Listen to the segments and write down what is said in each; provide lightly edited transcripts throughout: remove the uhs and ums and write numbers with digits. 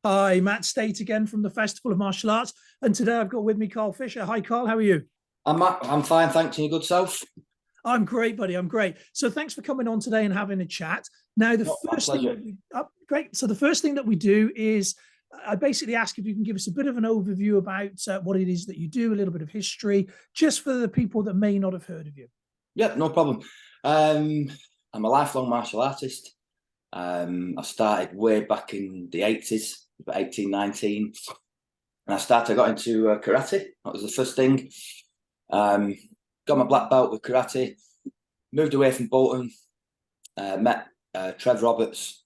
Hi, Matt Stait again from the Festival of Martial Arts. And today I've got with me Carl Fisher. Hi, Carl. How are you? I'm fine, thanks. And your good self? I'm great, buddy. I'm great. So thanks for coming on today and having a chat. Now, the No, my first thing pleasure. that we great. So the first thing that we do is I basically ask if you can give us a bit of an overview about what it is that you do, a little bit of history, just for the people that may not have heard of you. Yep, no problem. I'm a lifelong martial artist. I started way back in the 80s, about 18, 19. And I got into karate. That was the first thing. Got my black belt with karate. Moved away from Bolton. Met Trev Roberts.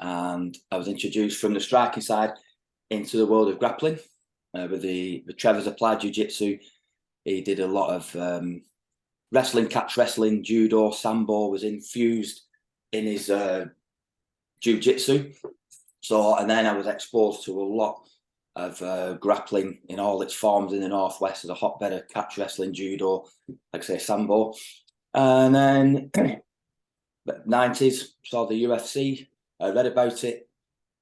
And I was introduced from the striking side into the world of grappling. With Trevor's applied jiu-jitsu. He did a lot of wrestling, catch wrestling, judo, sambo was infused in his jiu-jitsu. So, and then I was exposed to a lot of grappling in all its forms in the Northwest as a hotbed of catch wrestling, judo, like I say, sambo. And then 90s, saw the UFC. I read about it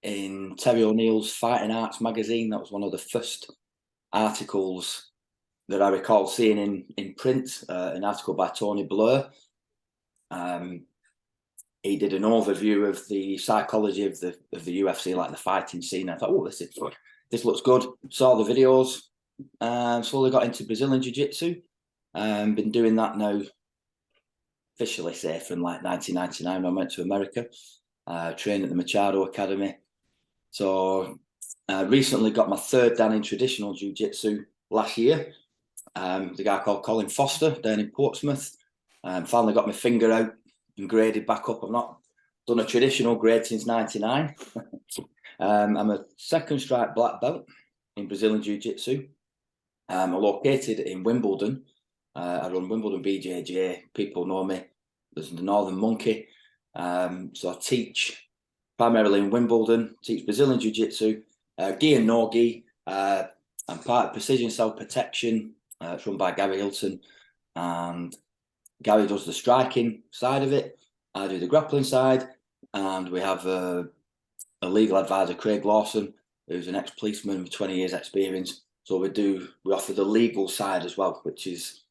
in Terry O'Neill's Fighting Arts magazine. That was one of the first articles that I recall seeing in print, an article by Tony Blair. He did an overview of the psychology of the UFC, like the fighting scene. I thought, oh, this looks good. Saw the videos, and slowly got into Brazilian Jiu-Jitsu. Been doing that now, officially say, from like 1999 when I went to America. Trained at the Machados Academy. So recently got my third dan in traditional Jiu-Jitsu last year. The guy called Colin Foster down in Portsmouth. Finally got my finger out and graded back up. I've not done a traditional grade since 99. I'm a second stripe black belt in Brazilian Jiu-Jitsu. I'm located in Wimbledon. I run Wimbledon BJJ. People know me as the Northern Monkey. So I teach primarily in Wimbledon, teach Brazilian Jiu-Jitsu, gi and no gi. I'm part of Precision Self-Protection. It's run by Gary Hilton, and Gary does the striking side of it. I do the grappling side, and we have a legal advisor, Craig Lawson, who's an ex-policeman with 20 years experience. So we offer the legal side as well, which is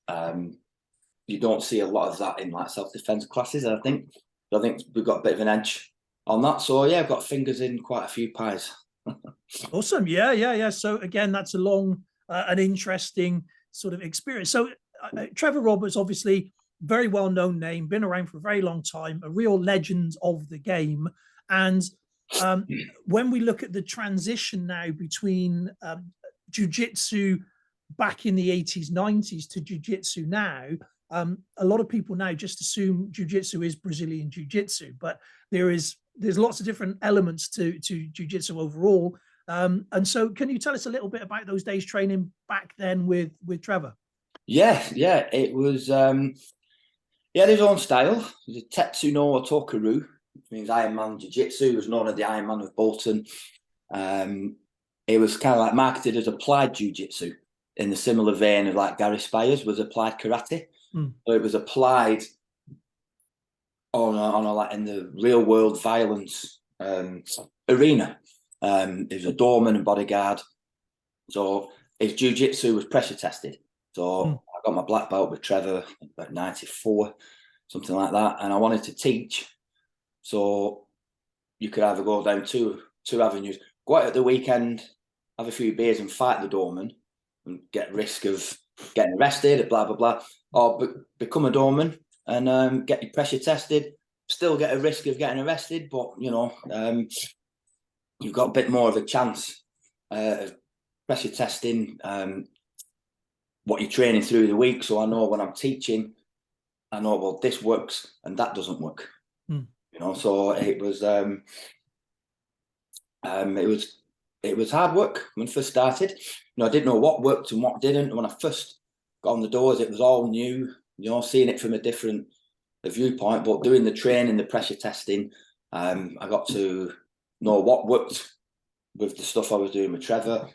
you don't see a lot of that in like self-defense classes. I think we've got a bit of an edge on that. So yeah, I've got fingers in quite a few pies. Awesome. Yeah. So again, that's a long, an interesting sort of experience. So Trevor Roberts, obviously, very well-known name, been around for a very long time, a real legend of the game. And when we look at the transition now between jiu-jitsu back in the 80s, 90s to jiu-jitsu now, a lot of people now just assume jiu-jitsu is Brazilian jiu-jitsu, but there's lots of different elements to jiu-jitsu overall. And so can you tell us a little bit about those days training back then with Trevor? Yeah, it was he had his own style. He was a Tetsu no Otokaru, which means Iron Man Jiu-Jitsu. He was known as the Iron Man of Bolton. It was kind of like marketed as applied Jiu-Jitsu in the similar vein of like Gary Spires was applied karate. So it was applied on a like in the real world violence arena. He was a doorman and bodyguard. So his jiu-jitsu was pressure tested. So I got my black belt with Trevor about 94, something like that. And I wanted to teach. So you could either go down two avenues, go out at the weekend, have a few beers and fight the doorman and get risk of getting arrested, blah, blah, blah. Or become a doorman and get your pressure tested, still get a risk of getting arrested, but, you've got a bit more of a chance of pressure testing what you're training through the week. So I know when I'm teaching, I know, well, this works and that doesn't work. So it was hard work when I first started. I didn't know what worked and what didn't. When I first got on the doors, it was all new, seeing it from a different viewpoint, but doing the training, the pressure testing, I got to know what worked with the stuff I was doing with Trevor.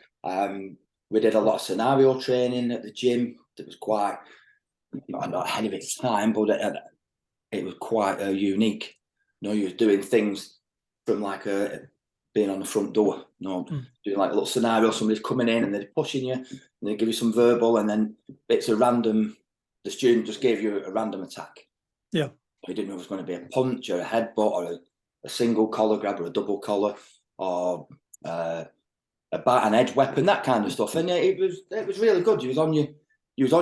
We did a lot of scenario training at the gym. That was quite, not ahead of its time, but it was quite unique. You were doing things from like a being on the front door, doing like a little scenario, somebody's coming in and they're pushing you, and they give you some verbal, and then it's a random, the student just gave you a random attack. Yeah. You didn't know if it was going to be a punch or a headbutt or a single collar grab or a double collar or a bat and edge weapon, that kind of stuff. And it was really good. You was on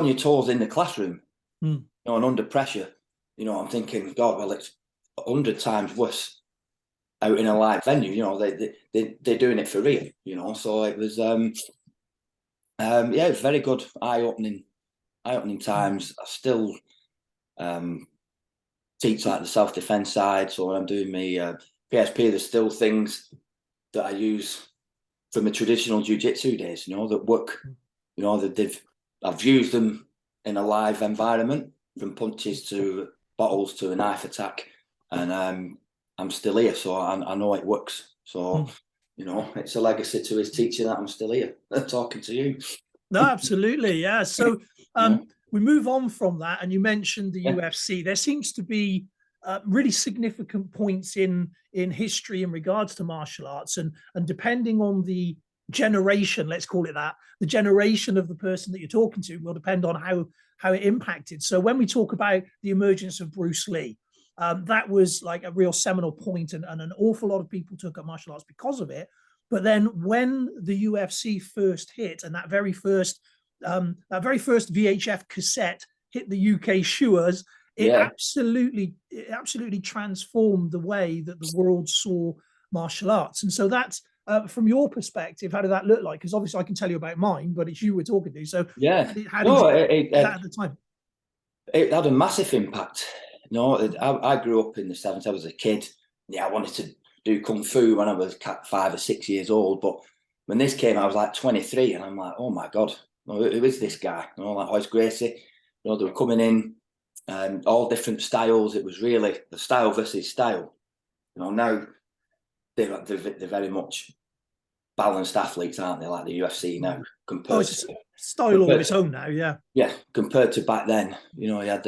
your toes in the classroom, and under pressure. I'm thinking, God, well, it's 100 times worse out in a live venue. They're doing it for real. So it was it was very good, eye-opening times. I still teach like the self-defense side. So when I'm doing my PSP, there's still things that I use from the traditional jiu-jitsu days, that work. I've used them in a live environment, from punches to bottles to a knife attack, and I'm still here, so I know it works. So it's a legacy to his teaching that I'm still here talking to you. No, absolutely, yeah. So we move on from that, and you mentioned the UFC. There seems to be really significant points in history in regards to martial arts, and depending on the generation, let's call it that, the generation of the person that you're talking to will depend on how it impacted. So when we talk about the emergence of Bruce Lee, that was like a real seminal point, and an awful lot of people took up martial arts because of it. But then when the UFC first hit, and that very first VHF cassette hit the UK shores, it absolutely transformed the way that the world saw martial arts. And so that's from your perspective, how did that look like? Because obviously I can tell you about mine, but it's you we're talking to. So how did you at the time? It had a massive impact. I grew up in the 70s. I was a kid. Yeah, I wanted to do kung fu when I was 5 or 6 years old. But when this came, I was like 23, and I'm like, oh my God, who is this guy? Like, oh, it's Gracie. They were coming in, all different styles. It was really the style versus style. Now they're very much balanced athletes, aren't they? Like the UFC now, compared to style all of its own now. Yeah, compared to back then. You had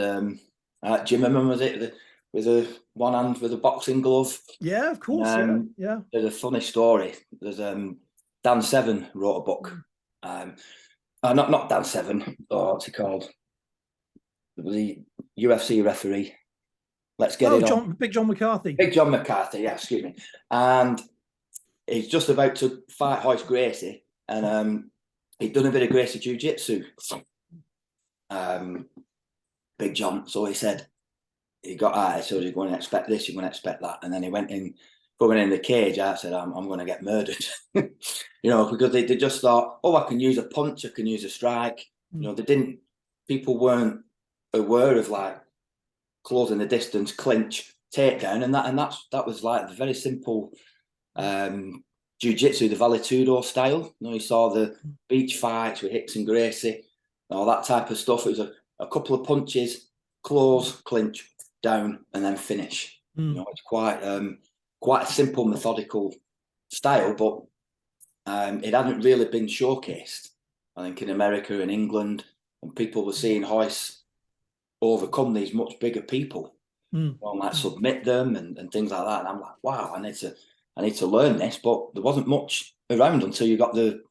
Jim Imman, was it, with a one hand with a boxing glove? Yeah, of course. Yeah. There's a funny story. There's Dan Seven wrote a book. Not Dan Seven. Oh, what's he called? The UFC referee. Let's get it on. Big John McCarthy. Big John McCarthy. Yeah, excuse me. And he's just about to fight Hoist Gracie, and he'd done a bit of Gracie jiu-jitsu. Big John. So he said, he got out, so you're going to expect this, you're going to expect that. And then he went in, going in the cage, I said, I'm going to get murdered. Because they just thought, oh, I can use a punch, I can use a strike. People weren't aware of like closing the distance, clinch, takedown. And that was like the very simple jiu-jitsu, the Valetudo style. You saw the beach fights with Hicks and Gracie, all that type of stuff. It was a couple of punches, close, clinch, down, and then finish. It's quite a simple, methodical style, but it hadn't really been showcased, I think, in America and England, and people were seeing Hoist overcome these much bigger people, like submit them and things like that. And I'm like, wow, I need to learn this, but there wasn't much around until you got the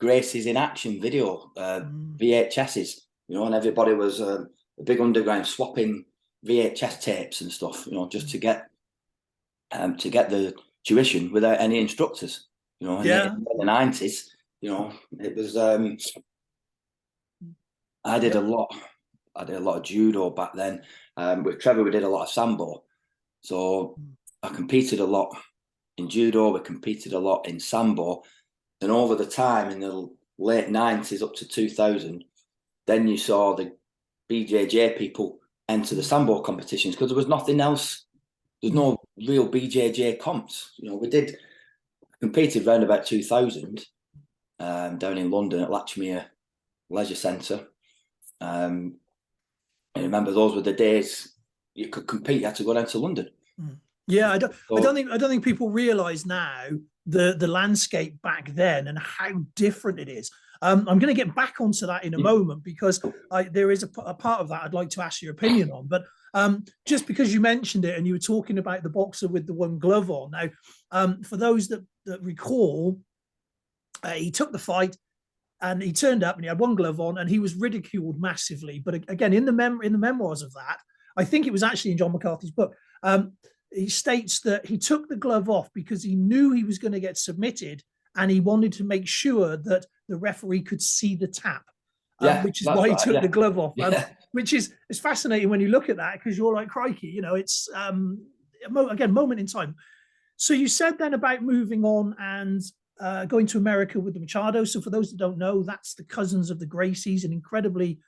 Gracies in action video, VHSs, and everybody was a big underground swapping VHS tapes and stuff, just to get the tuition without any instructors. In the 90s, it was. I did a lot of judo back then. With Trevor, we did a lot of sambo, so I competed a lot in judo. We competed a lot in sambo, and over the time in the late 90s up to 2000, then you saw the BJJ people enter the sambo competitions, because there was nothing else. There's no real BJJ comps. We competed around about 2000 down in London at Latchmere Leisure Centre. And remember, those were the days you could compete. You had to go down to London. Yeah, I don't think people realise now the landscape back then and how different it is. I'm going to get back onto that in a moment, because there is a part of that I'd like to ask your opinion on. But Just because you mentioned it and you were talking about the boxer with the one glove on. Now, for those that recall, he took the fight and he turned up and he had one glove on and he was ridiculed massively. But again, in the memoirs of that, I think it was actually in John McCarthy's book, he states that he took the glove off because he knew he was going to get submitted and he wanted to make sure that the referee could see the tap, which is why he took the glove off, which is fascinating when you look at that, because you're like, crikey, you know, it's, again, moment in time. So you said then about moving on and going to America with the Machados. So for those that don't know, that's the cousins of the Gracies, an incredibly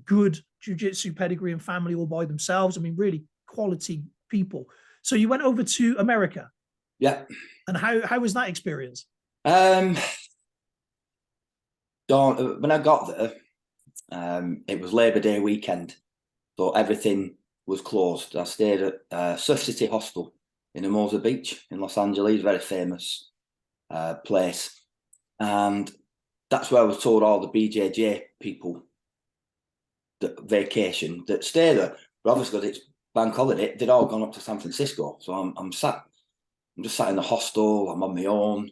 good jiu-jitsu pedigree and family all by themselves. I mean, really quality people. So you went over to America. Yeah. And how was that experience? When I got there, it was Labor Day weekend, so everything was closed. I stayed at Surf City Hostel in Hermosa Beach in Los Angeles, very famous place. And that's where I was told all the BJJ people that vacation that stay there. But obviously, because it's bank holiday, they'd all gone up to San Francisco. So I'm just sat in the hostel. I'm on my own,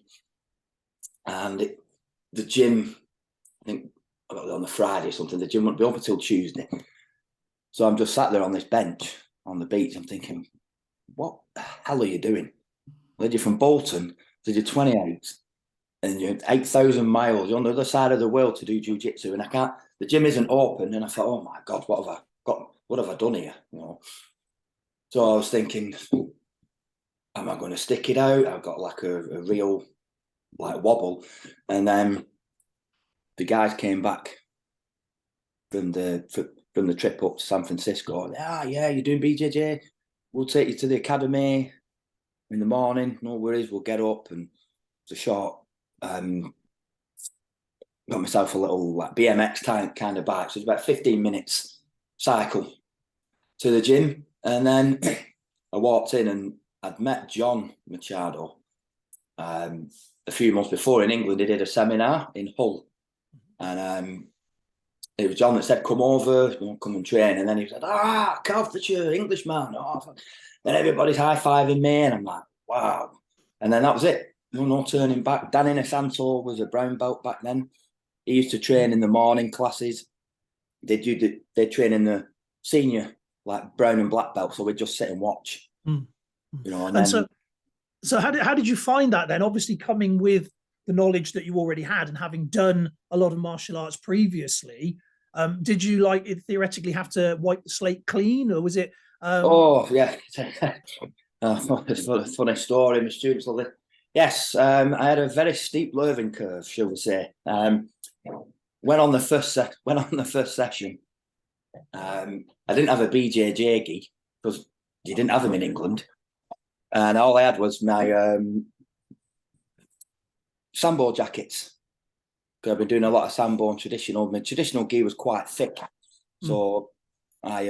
and the gym, I think on the Friday or something, the gym wouldn't be open until Tuesday. So I'm just sat there on this bench on the beach. I'm thinking, what the hell are you doing? Led you from Bolton to do 28, and you're 8,000 miles. You're on the other side of the world to do jiu-jitsu, and I can't. The gym isn't open, and I thought, oh my God, what have I got? What have I done here? You know. So I was thinking, am I going to stick it out? I've got like a real like wobble, and then the guys came back from the trip up to San Francisco. Yeah, you're doing BJJ. We'll take you to the academy in the morning. No worries, we'll get up. And it's a short. Got myself a little like BMX kind of bike. So it's about 15 minutes cycle to the gym, and then I walked in and I'd met John Machado a few months before in England. He did a seminar in Hull, and it was John that said, "Come over, come and train." And then he said, Carlfordshire, Englishman. Then everybody's high-fiving me, and I'm like, wow. And then that was it. No turning back. Danny Santo was a brown belt back then. He used to train in the morning classes. They train in the senior, like brown and black belt. So we'd just sit and watch. You know, and then, so how did you find that then? Obviously, coming with the knowledge that you already had and having done a lot of martial arts previously, did you like theoretically have to wipe the slate clean, or was it? Oh yeah, it's a funny story. My students love it. Yes, I had a very steep learning curve, shall we say? Went on the first session. I didn't have a BJJ gi because you didn't have them in England, and all I had was my sambo jackets. Because I've been doing a lot of sambo and traditional. My traditional gi was quite thick, so I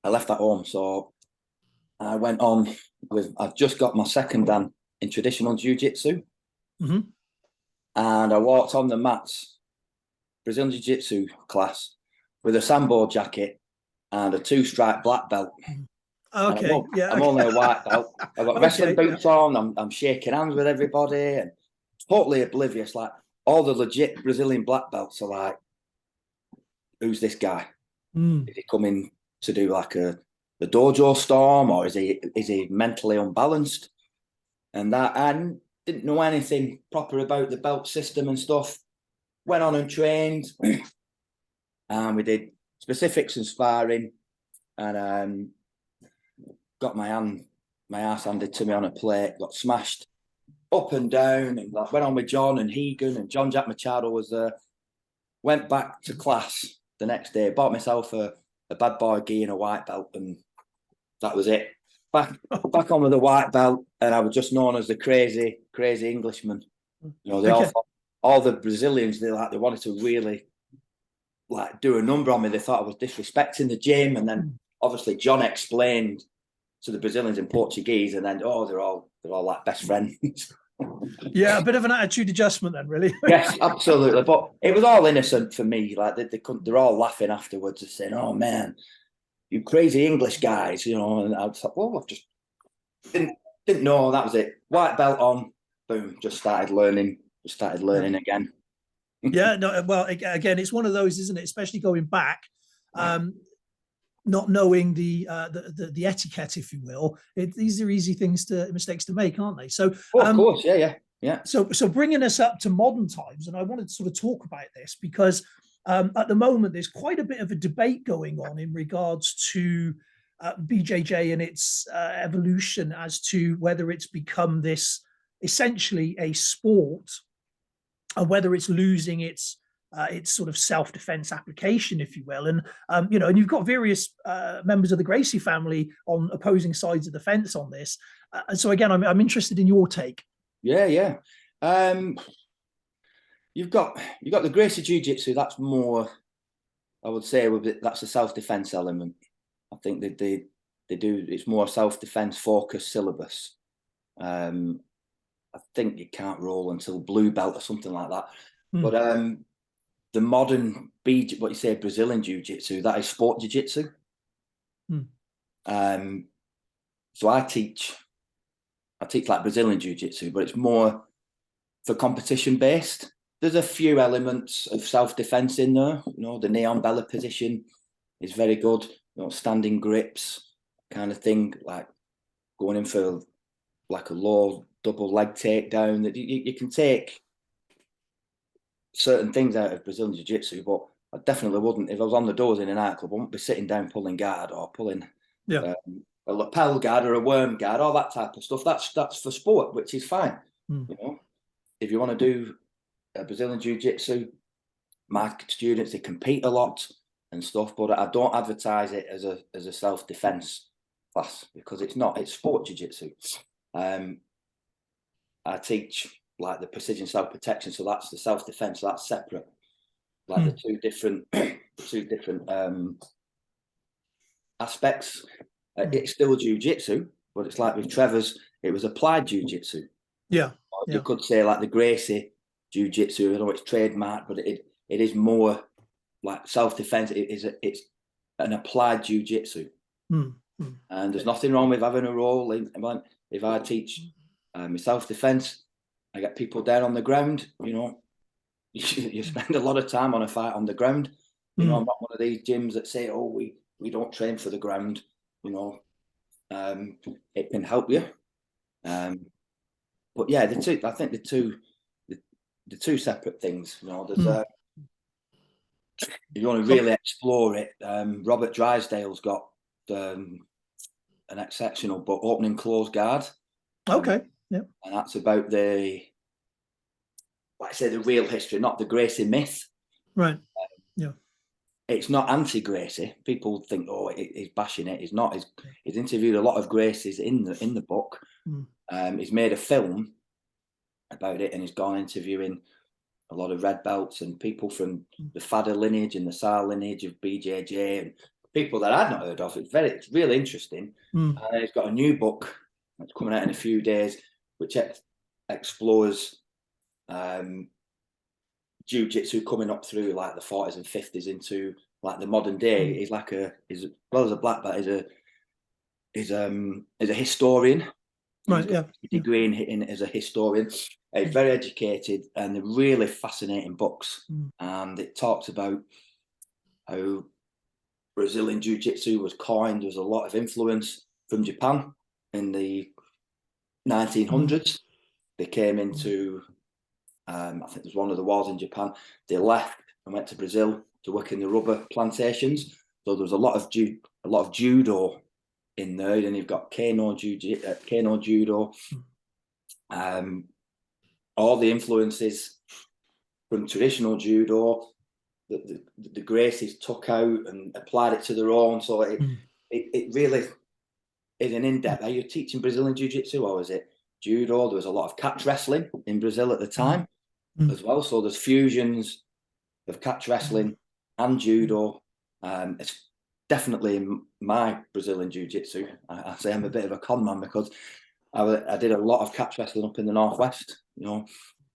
left that home. So I went on with. I've just got my second dan in traditional jiu-jitsu, and I walked on the mats, Brazilian jiu-jitsu class, with a sambo jacket and a 2-stripe black belt. Okay, I'm only a white belt. I've got wrestling boots on. I'm shaking hands with everybody and totally oblivious. Like all the legit Brazilian black belts are like, who's this guy? Is he coming to do like a dojo storm, or is he mentally unbalanced? And that, I didn't know anything proper about the belt system and stuff. Went on and trained, and we did specifics and sparring, and got my ass handed to me on a plate, got smashed up and down, and went on with John and Hegan, and John Jack Machado was there. Went back to class the next day, bought myself a bad boy gi and a white belt, and that was it. Back on with the white belt, and I was just known as the crazy Englishman. You know, they all the Brazilians, they wanted to really like do a number on me. They thought I was disrespecting the gym, and then obviously John explained to the Brazilians in Portuguese, and then they're all like best friends. Yeah, a bit of an attitude adjustment then, really. Yes, absolutely. But it was all innocent for me. Like they're all laughing afterwards and saying, "Oh man, you crazy English guys, you know. And I was like, well, I just didn't know. That was it. White belt on, boom, just started learning again. Yeah, no, well, again, it's one of those, isn't it? Especially going back, not knowing the etiquette, if you will. These are easy mistakes to make, aren't they? So, of course, yeah. So bringing us up to modern times, and I wanted to sort of talk about this because at the moment there's quite a bit of a debate going on in regards to BJJ and its evolution as to whether it's become this essentially a sport, and whether it's losing its sort of self-defense application, if you will. And and you've got various members of the Gracie family on opposing sides of the fence on this. And so again, I'm interested in your take. Yeah. You've got the Gracie Jiu-Jitsu. That's more, I would say, that's a self-defense element. I think they do. It's more self-defense focused syllabus. I think you can't roll until blue belt or something like that. But the modern what you say, Brazilian Jiu-Jitsu, that is sport Jiu-Jitsu. So I teach like Brazilian Jiu-Jitsu, but it's more for competition based. There's a few elements of self-defense in there. You know, the neon belly position is very good. You know, standing grips kind of thing, like going in for like a low double leg takedown. That you can take certain things out of Brazilian Jiu-Jitsu, but I definitely wouldn't, if I was on the doors in a nightclub, I wouldn't be sitting down pulling guard or pulling a lapel guard or a worm guard, all that type of stuff. That's for sport, which is fine. You know, if you want to do Brazilian Jiu-Jitsu, my students, they compete a lot and stuff, but I don't advertise it as a self-defense class because it's not. It's sport Jiu-Jitsu. I teach like the precision self-protection, so that's the self-defense, so that's separate. Like the two different aspects. It's still Jiu-Jitsu, but it's like with Trevor's, it was applied Jiu-Jitsu. You could say like the Gracie Jiu-Jitsu, I know it's trademarked, but it is more like self-defense. It's an applied Jiu-Jitsu. And there's nothing wrong with having a role. If I teach my self-defense, I get people down on the ground. You know, you spend a lot of time on a fight on the ground. You know, I'm not one of these gyms that say, "Oh, we don't train for the ground." You know, it can help you. But yeah, I think the two separate things. You know, there's if you want to really explore it, Robert Drysdale's got an exceptional book, Opening Close Guard. Okay. And that's about the real history, not the Gracie myth. Right. It's not anti-Gracie. People think, oh, he's bashing it. He's not. He's interviewed a lot of Gracies in the book. He's made a film about it, and he's gone interviewing a lot of red belts and people from the Fadder lineage and the Sar lineage of BJJ and people that I'd not heard of. It's really interesting. And he's got a new book that's coming out in a few days, which explores Jiu-Jitsu coming up through like the 40s and 50s into like the modern day. He's like as well as a black belt, is a historian. Right. Yeah. Degree in as a historian. He's very educated, and they're really fascinating books. And it talks about how Brazilian Jiu-Jitsu was coined. There's a lot of influence from Japan in the 1900s. They came into, I think there's one of the wars in Japan. They left and went to Brazil to work in the rubber plantations. So there was a lot of judo in there. Then you've got Kano judo. All the influences from traditional judo that the Gracies took out and applied it to their own. So it really is an in-depth. Are you teaching Brazilian Jiu-Jitsu or is it judo? There was a lot of catch wrestling in Brazil at the time as well. So there's fusions of catch wrestling and judo. It's definitely in my Brazilian Jiu-Jitsu. I say I'm a bit of a con man because I did a lot of catch wrestling up in the Northwest, you know.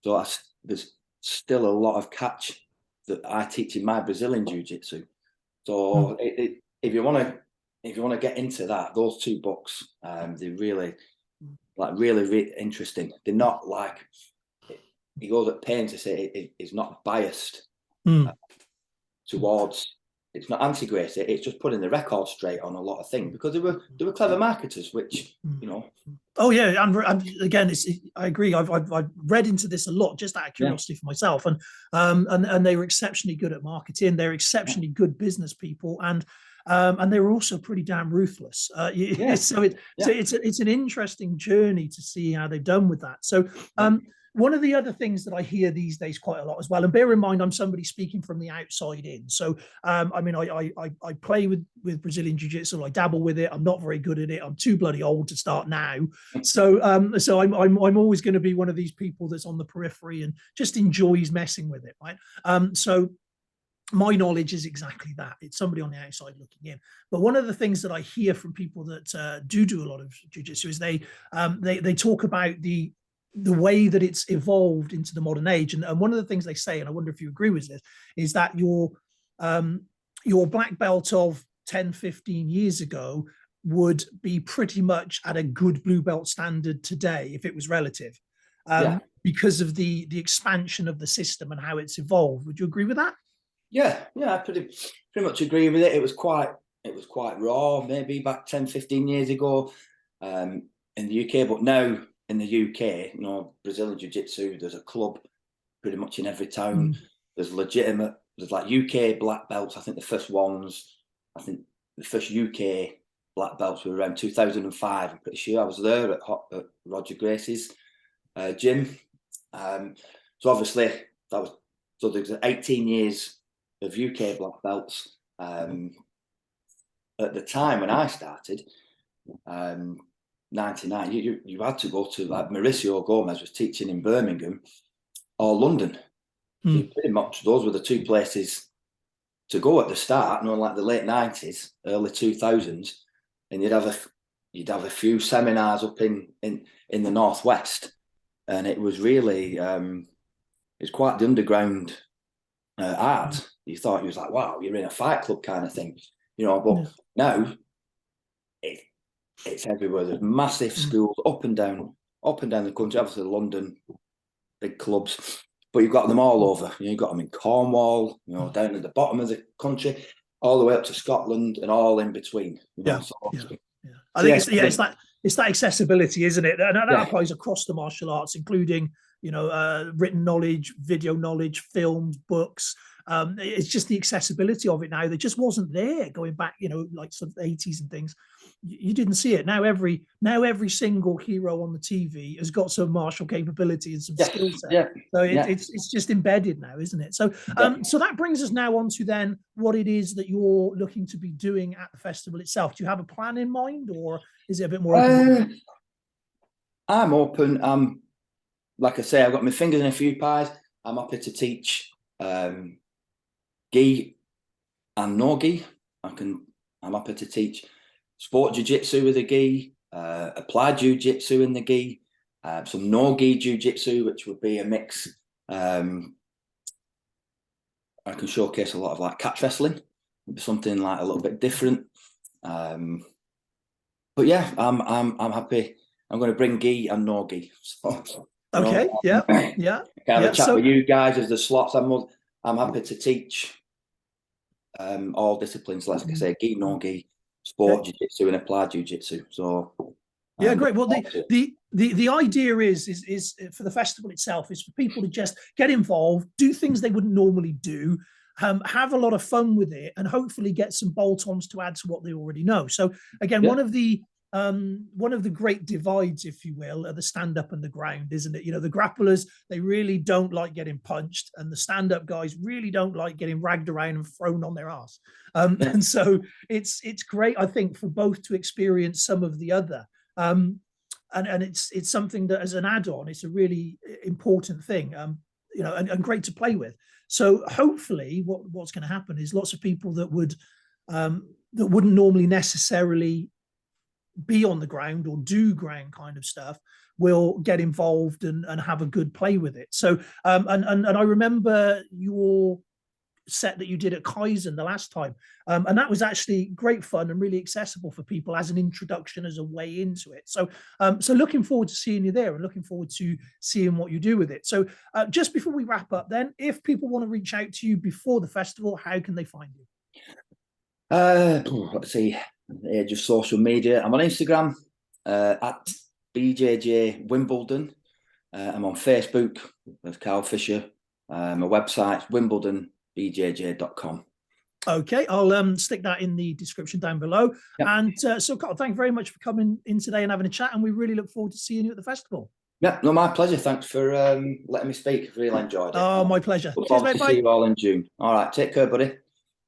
So there's still a lot of catch that I teach in my Brazilian Jiu-Jitsu. So if you want to if you want to get into that, those two books, they're really really interesting. They're not like, he goes at pains to say it's not biased towards, it's not anti-Gracie, it's just putting the record straight on a lot of things, because they were clever marketers, which, you know. Oh yeah, and again, I agree. I've read into this a lot just out of curiosity for myself, and they were exceptionally good at marketing. They're exceptionally good business people, and they were also pretty damn ruthless. So it's an interesting journey to see how they've done with that. So one of the other things that I hear these days quite a lot as well, and bear in mind, I'm somebody speaking from the outside in. So, I mean, I play with Brazilian Jiu-Jitsu. I dabble with it. I'm not very good at it. I'm too bloody old to start now. So, I'm always going to be one of these people that's on the periphery and just enjoys messing with it, right? So my knowledge is exactly that. It's somebody on the outside looking in. But one of the things that I hear from people that do a lot of jiu-jitsu is they talk about the way that it's evolved into the modern age. And one of the things they say, and I wonder if you agree with this, is that your black belt of 10, 15 years ago would be pretty much at a good blue belt standard today if it was relative, because of the expansion of the system and how it's evolved. Would you agree with that? Yeah, I pretty much agree with it. It was quite raw maybe back 10, 15 years ago in the UK, but now in the UK, you know, Brazilian Jiu-Jitsu, there's a club pretty much in every town. There's legitimate, there's like UK black belts. I think the first UK black belts were around 2005. I'm pretty sure I was there at Roger Gracies gym. So obviously there's 18 years of UK black belts. At the time when I started, 99, you had to go to, like, Mauricio Gomez was teaching in Birmingham or London. So pretty much those were the two places to go at the start, you know, like the late 90s, early 2000s, and you'd have a few seminars up in the Northwest, and it was really it's quite the underground art. You thought, you was like, wow, you're in a fight club kind of thing, you know. But now it's everywhere. There's massive schools up and down the country. Obviously, London, big clubs, but you've got them all over. You know, you've got them in Cornwall, you know, down at the bottom of the country, all the way up to Scotland, and all in between. You know? I think it's that accessibility, isn't it? And that applies across the martial arts, including, you know, written knowledge, video knowledge, films, books. It's just the accessibility of it now that just wasn't there going back, you know, like sort of 80s and things. You didn't see it. Now every single hero on the TV has got some martial capability and some skill set. So it's just embedded now, isn't it? So so that brings us now on to then what it is that you're looking to be doing at the festival itself. Do you have a plan in mind, or is it a bit more open? I'm open. Like I say, I've got my fingers in a few pies. I'm happy to teach gi and no gi. I'm happy to teach sport jiu-jitsu with a gi, applied jiu-jitsu in the gi, some no gi jiu-jitsu, which would be a mix. I can showcase a lot of like catch wrestling, something like a little bit different. But yeah, I'm happy. I'm going to bring gi and no gi. So, okay, Can I have a chat with you guys as the slots? I'm happy to teach all disciplines, like I say, gi, no gi, sport jiu-jitsu and applied jiu-jitsu. So great. Well, the idea is for the festival itself is for people to just get involved, do things they wouldn't normally do, have a lot of fun with it, and hopefully get some bolt-ons to add to what they already know. So again, one of the great divides, if you will, are the stand-up and the ground, isn't it? You know, the grapplers, they really don't like getting punched, and the stand-up guys really don't like getting ragged around and thrown on their ass. And so it's great, I think, for both to experience some of the other. And it's something that, as an add-on, it's a really important thing, you know, and great to play with. So hopefully what's going to happen is lots of people that wouldn't normally necessarily be on the ground or do ground kind of stuff will get involved and have a good play with it. So and I remember your set that you did at Kaizen the last time. And that was actually great fun and really accessible for people as an introduction, as a way into it. So, so looking forward to seeing you there and looking forward to seeing what you do with it. So just before we wrap up then, if people want to reach out to you before the festival, how can they find you? Let's see, just social media. I'm on Instagram at BJJ Wimbledon. I'm on Facebook with Carl Fisher. My website's wimbledonbjj.com. Okay, I'll stick that in the description down below. Yep. And so, Carl, thank you very much for coming in today and having a chat. And we really look forward to seeing you at the festival. Yeah, no, my pleasure. Thanks for letting me speak. Really enjoyed it. Oh, my pleasure. Look Cheers, forward mate. to Bye. see you all in June. All right, take care, buddy.